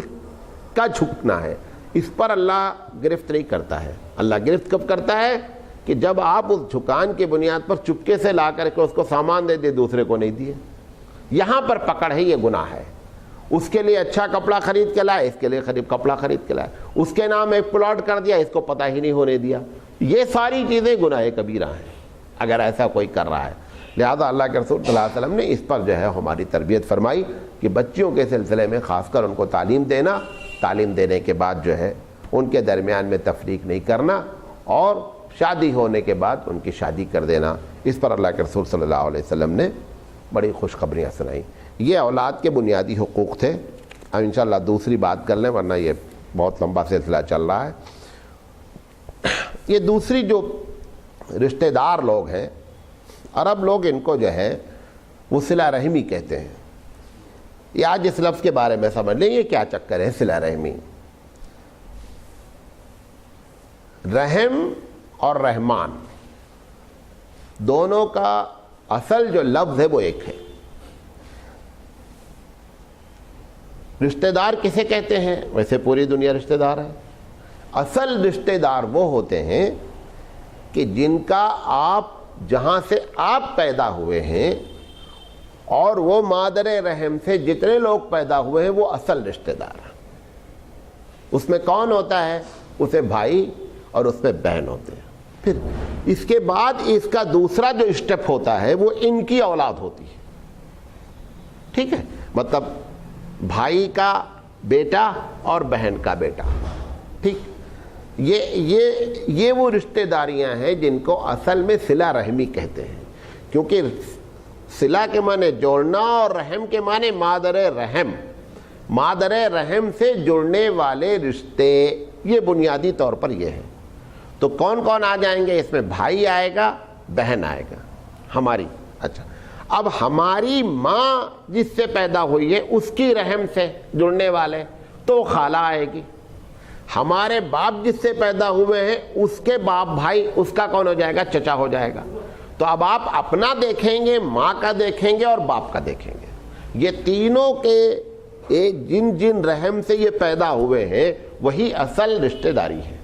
کا جھکنا ہے, اس پر اللہ گرفت نہیں کرتا ہے. اللہ گرفت کب کرتا ہے کہ جب آپ اس جھکان کی بنیاد پر چپکے سے لا کر کے اس کو سامان دے دے, دوسرے کو نہیں دیے. یہاں پر پکڑ ہے, یہ گناہ ہے. اس کے لیے اچھا کپڑا خرید کے لائے, اس کے لیے کپڑا خرید کے لائے, اس کے نام ایک پلاٹ کر دیا, اس کو پتہ ہی نہیں ہونے دیا. یہ ساری چیزیں گناہ کبیرہ ہیں اگر ایسا کوئی کر رہا ہے. لہذا اللہ کے رسول صلی اللہ علیہ وسلم نے اس پر جو ہے ہماری تربیت فرمائی کہ بچیوں کے سلسلے میں خاص کر ان کو تعلیم دینا, تعلیم دینے کے بعد جو ہے ان کے درمیان میں تفریق نہیں کرنا, اور شادی ہونے کے بعد ان کی شادی کر دینا. اس پر اللہ کے رسول صلی اللہ علیہ وسلم نے بڑی خوشخبریاں سنائیں. یہ اولاد کے بنیادی حقوق تھے. اب انشاءاللہ دوسری بات کر لیں ورنہ یہ بہت لمبا سلسلہ چل رہا ہے. یہ دوسری جو رشتہ دار لوگ ہیں, عرب لوگ ان کو جو ہے وہ صلہ رحمی کہتے ہیں. یہ آج اس لفظ کے بارے میں سمجھ لیں یہ کیا چکر ہے. صلہ رحمی, رحم اور رحمان دونوں کا اصل جو لفظ ہے وہ ایک ہے. رشتہ دار کسے کہتے ہیں؟ ویسے پوری دنیا رشتہ دار ہے. اصل رشتہ دار وہ ہوتے ہیں کہ جن کا آپ جہاں سے آپ پیدا ہوئے ہیں اور وہ مادر رحم سے جتنے لوگ پیدا ہوئے ہیں وہ اصل رشتہ دار ہیں. اس میں کون ہوتا ہے؟ اسے بھائی اور اس میں بہن ہوتے ہیں. پھر اس کے بعد اس کا دوسرا جو اسٹیپ ہوتا ہے وہ ان کی اولاد ہوتی ہے. ٹھیک ہے, مطلب بھائی کا بیٹا اور بہن کا بیٹا. ٹھیک, یہ وہ رشتہ داریاں ہیں جن کو اصل میں صلہ رحمی کہتے ہیں. کیونکہ صلہ کے معنی جوڑنا اور رحم کے معنی مادر رحم. مادر رحم سے جڑنے والے رشتے یہ بنیادی طور پر یہ ہیں. تو کون کون آ جائیں گے اس میں؟ بھائی آئے گا, بہن آئے گا, ہماری. اچھا, اب ہماری ماں جس سے پیدا ہوئی ہے اس کی رحم سے جڑنے والے تو خالہ آئے گی. ہمارے باپ جس سے پیدا ہوئے ہیں اس کے باپ بھائی اس کا کون ہو جائے گا؟ چچا ہو جائے گا. تو اب آپ اپنا دیکھیں گے، ماں کا دیکھیں گے اور باپ کا دیکھیں گے. یہ تینوں کے ایک جن رحم سے یہ پیدا ہوئے ہیں وہی اصل رشتہ داری ہے.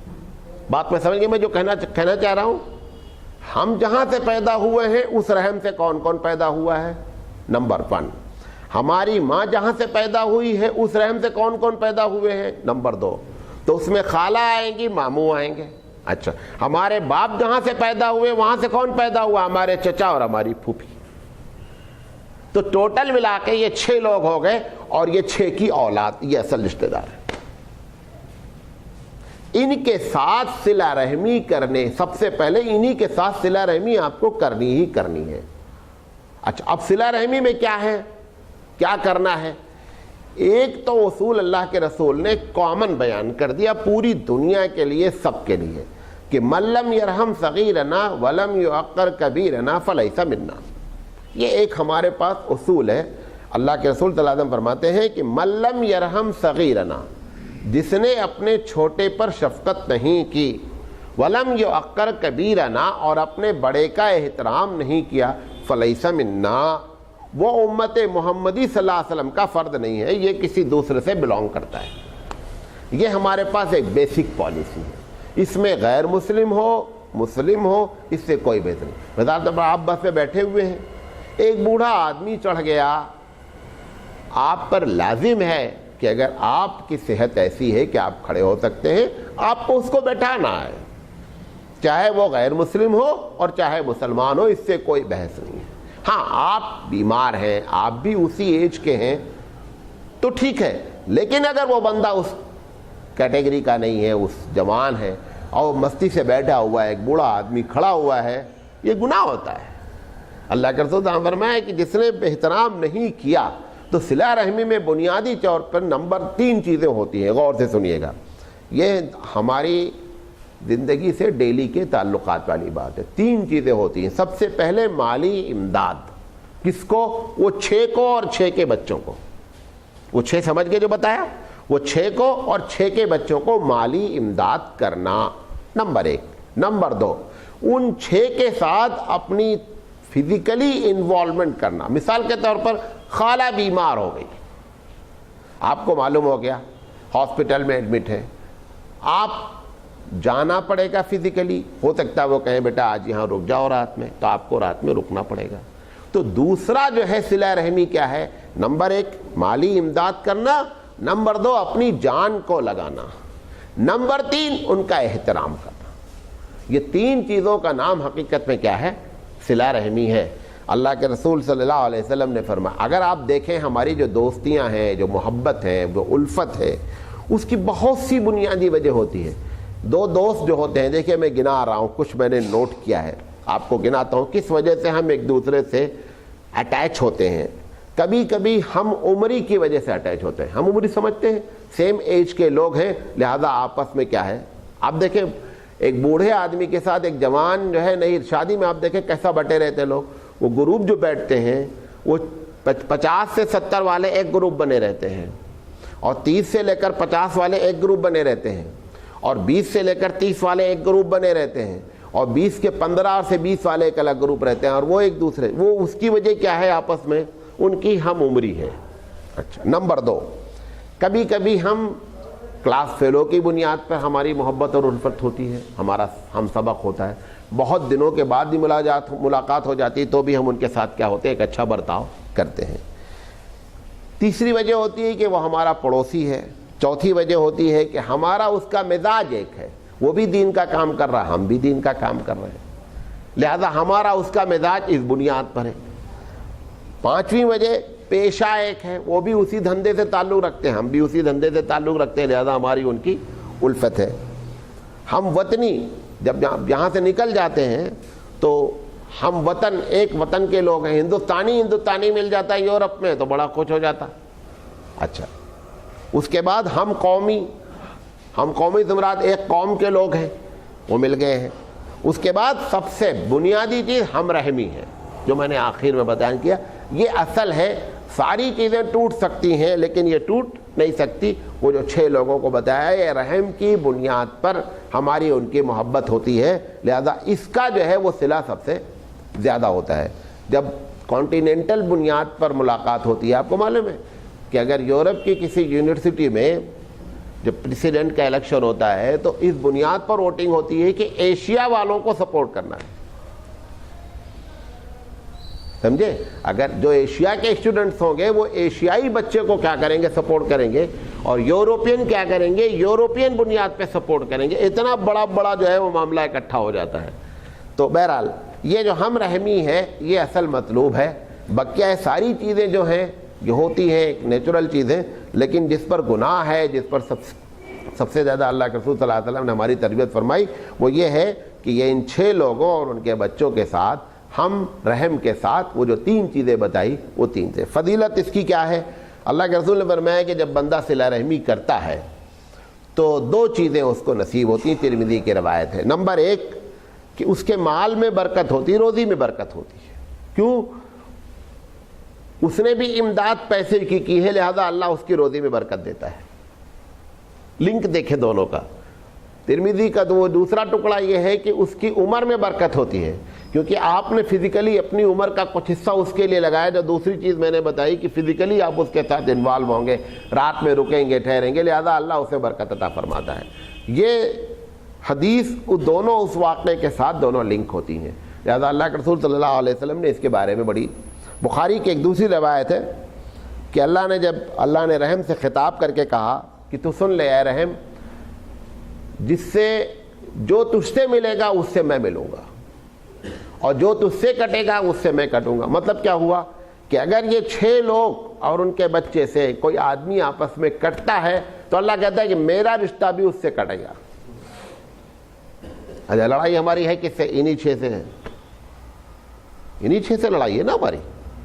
بات میں سمجھ گئے میں جو کہنا چاہ رہا ہوں؟ ہم جہاں سے پیدا ہوئے ہیں اس رحم سے کون کون پیدا ہوا ہے؟ نمبر 1. ہماری ماں جہاں سے پیدا ہوئی ہے اس رحم سے کون کون پیدا ہوئے ہیں؟ نمبر 2. تو اس میں خالہ آئیں گی، ماموں آئیں گے. اچھا، ہمارے باپ جہاں سے پیدا ہوئے وہاں سے کون پیدا ہوا؟ ہمارے چچا اور ہماری پھوپھی. تو ٹوٹل ملا کے یہ 6 لوگ ہو گئے اور یہ 6 کی اولاد، یہ اصل رشتہ دار ہے. ان کے ساتھ صلہ رحمی کرنے، سب سے پہلے انہی کے ساتھ صلہ رحمی آپ کو کرنی ہی کرنی ہے. اچھا، اب صلہ رحمی میں کیا ہے، کیا کرنا ہے؟ ایک تو اصول اللہ کے رسول نے کامن بیان کر دیا پوری دنیا کے لیے، سب کے لیے، کہ من لم یرحم صغیرنا ولم یعقر کبیرنا فلیس منا. یہ ایک ہمارے پاس اصول ہے. اللہ کے رسول صلی اللہ علیہ وسلم فرماتے ہیں کہ من لم یرحم صغیرنا، جس نے اپنے چھوٹے پر شفقت نہیں کی، ولم یعقر کبیرنا، اور اپنے بڑے کا احترام نہیں کیا، فلیس منا، وہ امت محمدی صلی اللہ علیہ وسلم کا فرد نہیں ہے، یہ کسی دوسرے سے بلونگ کرتا ہے. یہ ہمارے پاس ایک بیسک پالیسی ہے. اس میں غیر مسلم ہو مسلم ہو اس سے کوئی بحث نہیں. مثال طور پر آپ بس میں بیٹھے ہوئے ہیں، ایک بوڑھا آدمی چڑھ گیا، آپ پر لازم ہے کہ اگر آپ کی صحت ایسی ہے کہ آپ کھڑے ہو سکتے ہیں آپ کو اس کو بیٹھانا ہے، چاہے وہ غیر مسلم ہو اور چاہے مسلمان ہو، اس سے کوئی بحث نہیں ہے. ہاں، آپ بیمار ہیں، آپ بھی اسی ایج کے ہیں تو ٹھیک ہے، لیکن اگر وہ بندہ اس کیٹیگری کا نہیں ہے، اس جوان ہے اور مستی سے بیٹھا ہوا ہے، ایک بوڑھا آدمی کھڑا ہوا ہے، یہ گناہ ہوتا ہے. اللہ کے رسول نے فرمایا کہ جس نے احترام نہیں کیا، تو صلہ رحمی میں بنیادی طور پر نمبر 3 چیزیں ہوتی ہیں. غور سے سنیے گا، یہ ہماری زندگی سے ڈیلی کے تعلقات والی بات ہے. 3 چیزیں ہوتی ہیں. سب سے پہلے مالی امداد. کس کو؟ وہ 6 کو اور 6 کے بچوں کو. وہ 6 سمجھ گئے جو بتایا، وہ 6 کو اور 6 کے بچوں کو مالی امداد کرنا، نمبر 1. نمبر 2، ان 6 کے ساتھ اپنی فزیکلی انوالومنٹ کرنا. مثال کے طور پر خالہ بیمار ہو گئی، آپ کو معلوم ہو گیا ہاسپٹل میں ایڈمٹ ہے، آپ جانا پڑے گا فزیکلی. ہو سکتا ہے وہ کہیں بیٹا آج یہاں رک جاؤ رات میں، تو آپ کو رات میں رکنا پڑے گا. تو دوسرا جو ہے صلہ رحمی کیا ہے؟ نمبر 1 مالی امداد کرنا، نمبر 2 اپنی جان کو لگانا، نمبر 3 ان کا احترام کرنا. یہ 3 چیزوں کا نام حقیقت میں کیا ہے؟ صلہ رحمی ہے. اللہ کے رسول صلی اللہ علیہ وسلم نے فرمایا، اگر آپ دیکھیں ہماری جو دوستیاں ہیں، جو محبت ہے، جو الفت ہے، اس کی بہت سی بنیادی وجہ ہوتی ہے. 2 دوست جو ہوتے ہیں، دیکھیں میں گنا رہا ہوں، کچھ میں نے نوٹ کیا ہے، آپ کو گناتا ہوں کس وجہ سے ہم ایک دوسرے سے اٹیچ ہوتے ہیں. کبھی کبھی ہم عمری کی وجہ سے اٹیچ ہوتے ہیں. ہم عمری سمجھتے ہیں سیم ایج کے لوگ ہیں، لہذا آپس میں کیا ہے. آپ دیکھیں ایک بوڑھے آدمی کے ساتھ ایک جوان جو ہے نہیں، شادی میں آپ دیکھیں کیسا بٹے رہتے لوگ. وہ گروپ جو بیٹھتے ہیں وہ 50 سے 70 والے ایک گروپ بنے رہتے ہیں، اور 30 سے لے کر 50 والے ایک گروپ بنے رہتے ہیں، اور 20 سے لے کر 30 والے ایک گروپ بنے رہتے ہیں، اور 20 کے 15 سے 20 والے ایک الگ گروپ رہتے ہیں. اور وہ ایک دوسرے، وہ اس کی وجہ کیا ہے؟ آپس میں ان کی ہم عمری ہے. اچھا، نمبر 2، کبھی کبھی ہم کلاس فیلو کی بنیاد پر ہماری محبت اور الفت ہوتی ہے، ہمارا ہم سبق ہوتا ہے، بہت دنوں کے بعد بھی ملاقات ہو جاتی ہے تو بھی ہم ان کے ساتھ کیا ہوتے ہیں؟ ایک اچھا برتاؤ کرتے ہیں. تیسری وجہ ہوتی ہے کہ وہ ہمارا پڑوسی ہے. چوتھی وجہ ہوتی ہے کہ ہمارا اس کا مزاج ایک ہے، وہ بھی دین کا کام کر رہا ہے، ہم بھی دین کا کام کر رہے ہیں، لہذا ہمارا اس کا مزاج اس بنیاد پر ہے. 5ویں وجہ پیشہ ایک ہے، وہ بھی اسی دھندے سے تعلق رکھتے ہیں، ہم بھی اسی دھندے سے تعلق رکھتے ہیں، لہذا ہماری ان کی الفت ہے. ہم وطنی جب یہاں سے نکل جاتے ہیں تو ہم وطن، ایک وطن کے لوگ ہیں. ہندوستانی مل جاتا ہے یورپ میں تو بڑا خوش ہو جاتا. اچھا، اس کے بعد ہم قومی زمرات، ایک قوم کے لوگ ہیں وہ مل گئے ہیں. اس کے بعد سب سے بنیادی چیز ہم رحمی ہے، جو میں نے آخر میں بیان کیا. یہ اصل ہے. ساری چیزیں ٹوٹ سکتی ہیں لیکن یہ ٹوٹ نہیں سکتی. وہ جو 6 لوگوں کو بتایا یہ رحم کی بنیاد پر ہماری ان کی محبت ہوتی ہے, لہذا اس کا جو ہے وہ صلہ سب سے زیادہ ہوتا ہے. جب کانٹیننٹل بنیاد پر ملاقات ہوتی ہے, آپ کو معلوم ہے کہ اگر یورپ کی کسی یونیورسٹی میں جب پریزیڈنٹ کا الیکشن ہوتا ہے تو اس بنیاد پر ووٹنگ ہوتی ہے کہ ایشیا والوں کو سپورٹ کرنا ہے, سمجھے. اگر جو ایشیا کے اسٹوڈنٹس ہوں گے وہ ایشیائی بچے کو کیا کریں گے, سپورٹ کریں گے, اور یوروپین کیا کریں گے, یوروپین بنیاد پہ سپورٹ کریں گے. اتنا بڑا جو ہے وہ معاملہ اکٹھا ہو جاتا ہے. تو بہرحال یہ جو ہم رحمی ہے یہ اصل مطلوب ہے. بقیہ ساری چیزیں جو ہیں جو ہوتی ہیں نیچرل چیزیں, لیکن جس پر گناہ ہے, جس پر سب سے زیادہ اللہ کے رسول صلی اللہ علیہ وسلم نے ہماری تربیت فرمائی وہ یہ ہے کہ یہ ان 6 لوگوں اور ان کے بچوں کے ساتھ ہم رحم کے ساتھ وہ جو 3 چیزیں بتائی وہ 3 سے. فضیلت اس کی کیا ہے؟ اللہ کے رسول نے فرمایا کہ جب بندہ صلہ رحمی کرتا ہے تو 2 چیزیں اس کو نصیب ہوتی ہیں. ترمذی کی روایت ہے. نمبر 1 کہ اس کے مال میں برکت ہوتی, روزی میں برکت ہوتی ہے. کیوں؟ اس نے بھی امداد پیسے کی ہے, لہذا اللہ اس کی روزی میں برکت دیتا ہے. لنک دیکھے دونوں کا. ترمذی کا تو وہ دوسرا ٹکڑا یہ ہے کہ اس کی عمر میں برکت ہوتی ہے, کیونکہ آپ نے فزیکلی اپنی عمر کا کچھ حصہ اس کے لیے لگایا. جو دوسری چیز میں نے بتائی کہ فزیکلی آپ اس کے ساتھ انوالو ہوں گے, رات میں رکیں گے, ٹھہریں گے, لہذا اللہ اسے برکت عطا فرماتا ہے. یہ حدیث دونوں اس واقعے کے ساتھ دونوں لنک ہوتی ہیں. لہذا اللہ کے رسول صلی اللہ علیہ وسلم نے اس کے بارے میں بڑی, بخاری کی ایک دوسری روایت ہے کہ اللہ نے رحم سے خطاب کر کے کہا کہ تو سن لے اے رحم, جس سے جو تجھ سے ملے گا اس سے میں ملوں گا, اور جو تجھ سے کٹے گا اس سے میں کٹوں گا. مطلب کیا ہوا کہ اگر یہ 6 لوگ اور ان کے بچے سے کوئی آدمی آپس میں کٹتا ہے تو اللہ کہتا ہے کہ میرا رشتہ بھی اس سے کٹے گا. اچھا, لڑائی ہماری ہے کس سے؟ انہی 6 سے ہے. انہی 6 سے لڑائی ہے نا ہماری.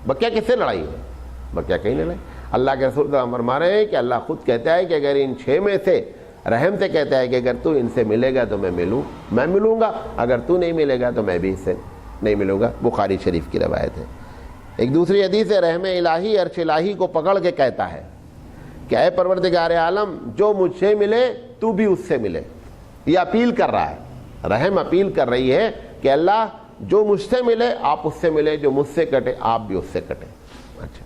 بقیہ کس سے لڑائی ہے؟ بقیہ کہیں نہیں. اللہ کے رسول صلی اللہ علیہ وسلم فرما رہے ہیں کہ اللہ خود کہتا ہے کہ اگر ان 6 میں سے رحم سے کہتا ہے کہ اگر تو ان سے ملے گا تو میں ملوں گا, اگر تو نہیں ملے گا تو میں بھی اس سے نہیں ملوں گا. بخاری شریف کی روایت ہے. ایک دوسری حدیث ہے, رحم الہی عرش الہی کو پکڑ کے کہتا ہے کہ اے پروردگار عالم, جو مجھ سے ملے تو بھی اس سے ملے. یہ اپیل کر رہا ہے, رحم اپیل کر رہی ہے کہ اللہ جو مجھ سے ملے آپ اس سے ملے, جو مجھ سے کٹے آپ بھی اس سے کٹے. اچھا,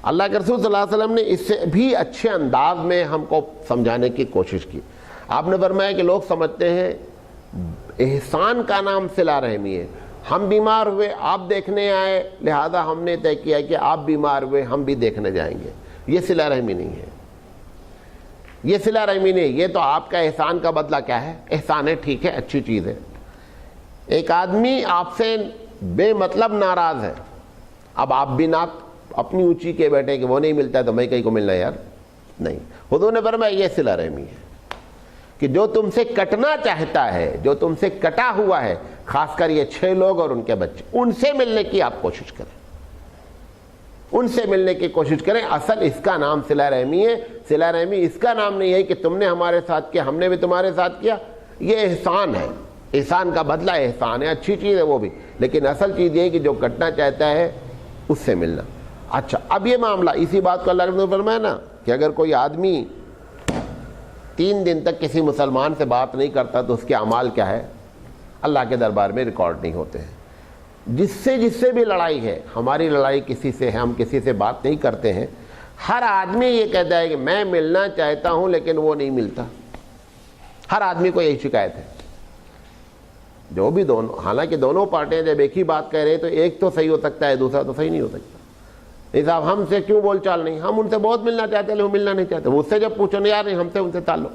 اللہ کے رسول صلی اللہ علیہ وسلم نے اس سے بھی اچھے انداز میں ہم کو سمجھانے کی کوشش کی. آپ نے فرمایا کہ لوگ سمجھتے ہیں احسان کا نام صلہ رحمی ہے. ہم بیمار ہوئے آپ دیکھنے آئے, لہذا ہم نے طے کیا کہ آپ بیمار ہوئے ہم بھی دیکھنے جائیں گے. یہ صلہ رحمی نہیں ہے, یہ صلہ رحمی نہیں. یہ تو آپ کا احسان کا بدلہ کیا ہے؟ احسان ہے, ٹھیک ہے, اچھی چیز ہے. ایک آدمی آپ سے بے مطلب ناراض ہے, اب آپ بھی ناک اپنی اونچی کے بیٹھے کہ وہ نہیں ملتا ہے تو میں کہیں کو ملنا یار نہیں. حضور نے فرمایا یہ صلہ رحمی ہے کہ جو تم سے کٹنا چاہتا ہے, جو تم سے کٹا ہوا ہے, خاص کر یہ 6 لوگ اور ان کے بچے, ان سے ملنے کی آپ کوشش کریں, ان سے ملنے کی کوشش کریں. اصل اس کا نام صلہ رحمی ہے. صلہ رحمی اس کا نام نہیں ہے کہ تم نے ہمارے ساتھ کیا ہم نے بھی تمہارے ساتھ کیا. یہ احسان ہے, احسان کا بدلہ احسان ہے, اچھی چیز ہے وہ بھی, لیکن اصل چیز یہ ہے کہ جو کٹنا چاہتا ہے اس سے ملنا. اچھا, اب یہ معاملہ, اسی بات کو اللہ نے فرمایا نا کہ اگر کوئی آدمی 3 دن تک کسی مسلمان سے بات نہیں کرتا تو اس کے اعمال کیا ہے؟ اللہ کے دربار میں ریکارڈ نہیں ہوتے ہیں. جس سے بھی لڑائی ہے, ہماری لڑائی کسی سے ہے, ہم کسی سے بات نہیں کرتے ہیں. ہر آدمی یہ کہتا ہے کہ میں ملنا چاہتا ہوں لیکن وہ نہیں ملتا. ہر آدمی کو یہی شکایت ہے. جو بھی دونوں, حالانکہ دونوں پارٹیاں جب ایک ہی بات کہہ رہے ہیں تو ایک تو صحیح ہو سکتا ہے, دوسرا تو صحیح نہیں ہو سکتا. صاحب ہم سے کیوں بول چال نہیں, ہم ان سے بہت ملنا چاہتے ہیں لیکن ملنا نہیں چاہتے. اس سے جب پوچھو نہیں یار ہم سے ان سے تعلق.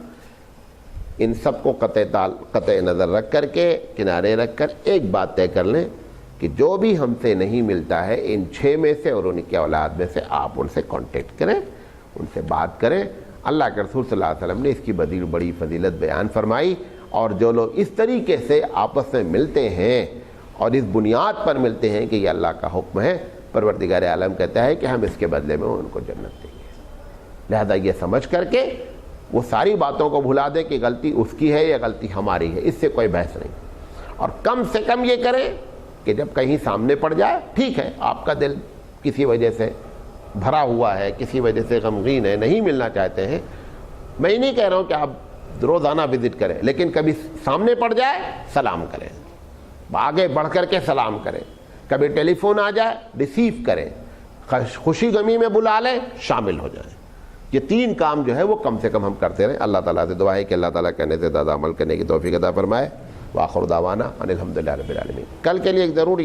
ان سب کو قطع نظر رکھ کر کے کنارے رکھ کر ایک بات طے کر لیں کہ جو بھی ہم سے نہیں ملتا ہے ان 6 میں سے اور ان کی اولاد میں سے آپ ان سے کانٹیکٹ کریں, ان سے بات کریں. اللہ کے رسول صلی اللہ علیہ وسلم نے اس کی بڑی فضیلت بیان فرمائی. اور جو لوگ اس طریقے سے آپس میں ملتے ہیں اور اس بنیاد پر ملتے ہیں کہ یہ اللہ کا حکم ہے, پروردگار عالم کہتا ہے کہ ہم اس کے بدلے میں ان کو جنت دیں گے. لہذا یہ سمجھ کر کے وہ ساری باتوں کو بھلا دیں کہ غلطی اس کی ہے یا غلطی ہماری ہے, اس سے کوئی بحث نہیں. اور کم سے کم یہ کریں کہ جب کہیں سامنے پڑ جائے, ٹھیک ہے آپ کا دل کسی وجہ سے بھرا ہوا ہے، کسی وجہ سے غمگین ہے، نہیں ملنا چاہتے ہیں، میں نہیں کہہ رہا ہوں کہ آپ روزانہ وزٹ کریں، لیکن کبھی سامنے پڑ جائے سلام کریں، آگے بڑھ کر کے سلام کریں، کبھی ٹیلی فون آ جائے ریسیو کریں، خوشی غمی میں بلا لیں، شامل ہو جائیں۔ یہ 3 کام جو ہے وہ کم سے کم ہم کرتے رہیں۔ اللہ تعالیٰ سے دعا ہے کہ اللہ تعالیٰ کہنے سے زیادہ عمل کرنے کی توفیق عطا فرمائے۔ وآخر دعوانا ان الحمدللہ رب العالمین۔ کل کے لیے ایک ضروری